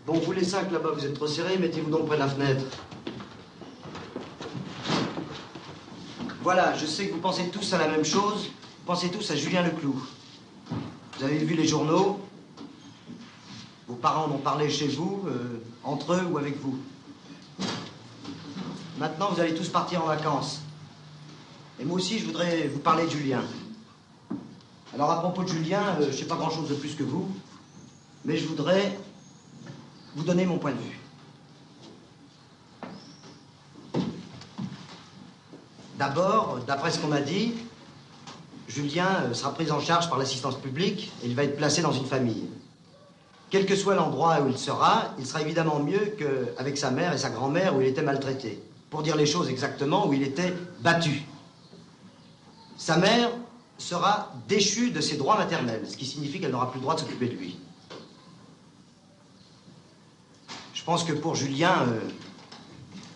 Bon, vous les 5 là-bas, vous êtes trop serrés, mettez-vous donc près de la fenêtre. Voilà, je sais que vous pensez tous à la même chose. Vous pensez tous à Julien Leclou. Vous avez vu les journaux. Vos parents en ont parlé chez vous, entre eux ou avec vous. Maintenant, vous allez tous partir en vacances. Et moi aussi, je voudrais vous parler de Julien. Alors, à propos de Julien, je ne sais pas grand-chose de plus que vous, mais je voudrais vous donner mon point de vue. D'abord, d'après ce qu'on m'a dit, Julien sera pris en charge par l'assistance publique et il va être placé dans une famille. Quel que soit l'endroit où il sera évidemment mieux qu'avec sa mère et sa grand-mère où il était maltraité. Pour dire les choses exactement, où il était battu. Sa mère sera déchue de ses droits maternels, ce qui signifie qu'elle n'aura plus le droit de s'occuper de lui. Je pense que pour Julien,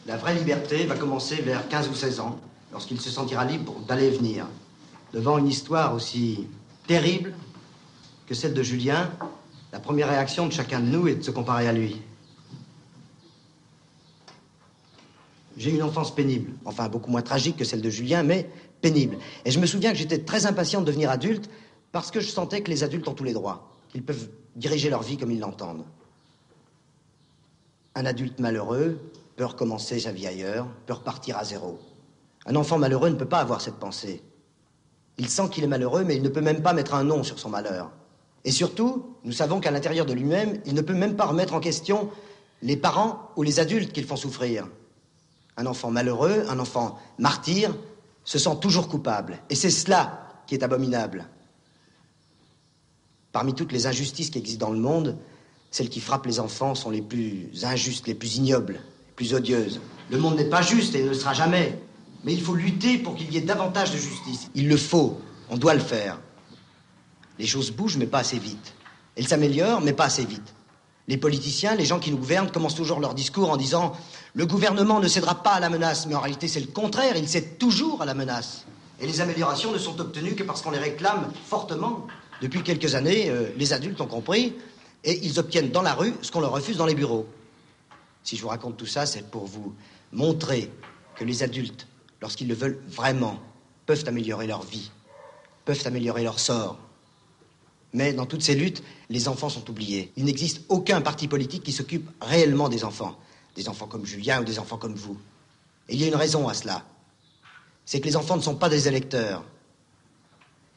la vraie liberté va commencer vers 15 ou 16 ans, lorsqu'il se sentira libre d'aller et venir. Devant une histoire aussi terrible que celle de Julien, la première réaction de chacun de nous est de se comparer à lui. J'ai eu une enfance pénible, enfin beaucoup moins tragique que celle de Julien, mais pénible. Et je me souviens que j'étais très impatient de devenir adulte parce que je sentais que les adultes ont tous les droits, qu'ils peuvent diriger leur vie comme ils l'entendent. Un adulte malheureux peut recommencer sa vie ailleurs, peut repartir à zéro. Un enfant malheureux ne peut pas avoir cette pensée. Il sent qu'il est malheureux, mais il ne peut même pas mettre un nom sur son malheur. Et surtout, nous savons qu'à l'intérieur de lui-même, il ne peut même pas remettre en question les parents ou les adultes qui le font souffrir. Un enfant malheureux, un enfant martyr, se sent toujours coupable. Et c'est cela qui est abominable. Parmi toutes les injustices qui existent dans le monde, celles qui frappent les enfants sont les plus injustes, les plus ignobles, les plus odieuses. Le monde n'est pas juste et ne le sera jamais. Mais il faut lutter pour qu'il y ait davantage de justice. Il le faut, on doit le faire. Les choses bougent, mais pas assez vite. Elles s'améliorent, mais pas assez vite. Les politiciens, les gens qui nous gouvernent, commencent toujours leur discours en disant « Le gouvernement ne cédera pas à la menace ». Mais en réalité, c'est le contraire, il cède toujours à la menace. Et les améliorations ne sont obtenues que parce qu'on les réclame fortement. Depuis quelques années, les adultes ont compris et ils obtiennent dans la rue ce qu'on leur refuse dans les bureaux. Si je vous raconte tout ça, c'est pour vous montrer que les adultes, lorsqu'ils le veulent vraiment, peuvent améliorer leur vie, peuvent améliorer leur sort. Mais dans toutes ces luttes, les enfants sont oubliés. Il n'existe aucun parti politique qui s'occupe réellement des enfants comme Julien ou des enfants comme vous. Et il y a une raison à cela. C'est que les enfants ne sont pas des électeurs.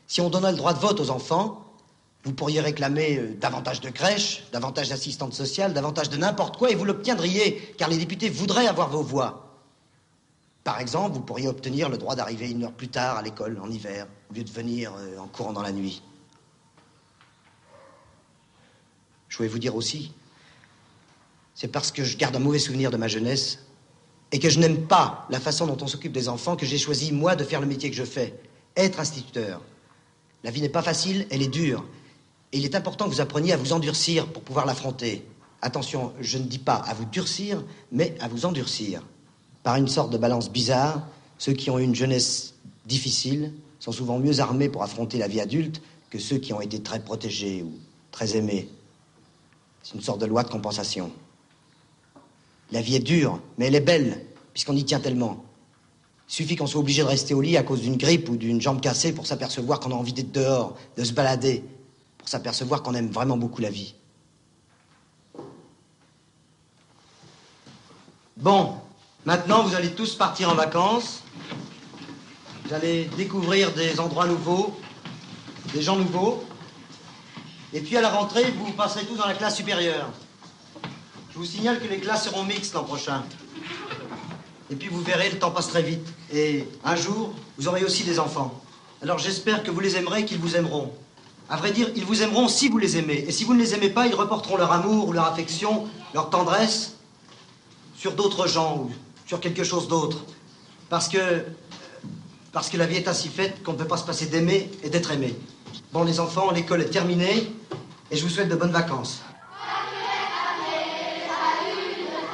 Si on donnait le droit de vote aux enfants, vous pourriez réclamer davantage de crèches, davantage d'assistantes sociales, davantage de n'importe quoi, et vous l'obtiendriez, car les députés voudraient avoir vos voix. Par exemple, vous pourriez obtenir le droit d'arriver 1 heure plus tard à l'école en hiver, au lieu de venir en courant dans la nuit. Je voulais vous dire aussi, c'est parce que je garde un mauvais souvenir de ma jeunesse et que je n'aime pas la façon dont on s'occupe des enfants que j'ai choisi, moi, de faire le métier que je fais, être instituteur. La vie n'est pas facile, elle est dure. Et il est important que vous appreniez à vous endurcir pour pouvoir l'affronter. Attention, je ne dis pas à vous durcir, mais à vous endurcir. Par une sorte de balance bizarre, ceux qui ont eu une jeunesse difficile sont souvent mieux armés pour affronter la vie adulte que ceux qui ont été très protégés ou très aimés. C'est une sorte de loi de compensation. La vie est dure, mais elle est belle, puisqu'on y tient tellement. Il suffit qu'on soit obligé de rester au lit à cause d'une grippe ou d'une jambe cassée pour s'apercevoir qu'on a envie d'être dehors, de se balader, pour s'apercevoir qu'on aime vraiment beaucoup la vie. Bon, maintenant vous allez tous partir en vacances. Vous allez découvrir des endroits nouveaux, des gens nouveaux. Et puis à la rentrée, vous passerez tous dans la classe supérieure. Je vous signale que les classes seront mixtes l'an prochain. Et puis vous verrez, le temps passe très vite. Et un jour, vous aurez aussi des enfants. Alors j'espère que vous les aimerez et qu'ils vous aimeront. À vrai dire, ils vous aimeront si vous les aimez. Et si vous ne les aimez pas, ils reporteront leur amour, leur affection, leur tendresse sur d'autres gens ou sur quelque chose d'autre. Parce que la vie est ainsi faite qu'on ne peut pas se passer d'aimer et d'être aimé. Bon, les enfants, l'école est terminée et je vous souhaite de bonnes vacances.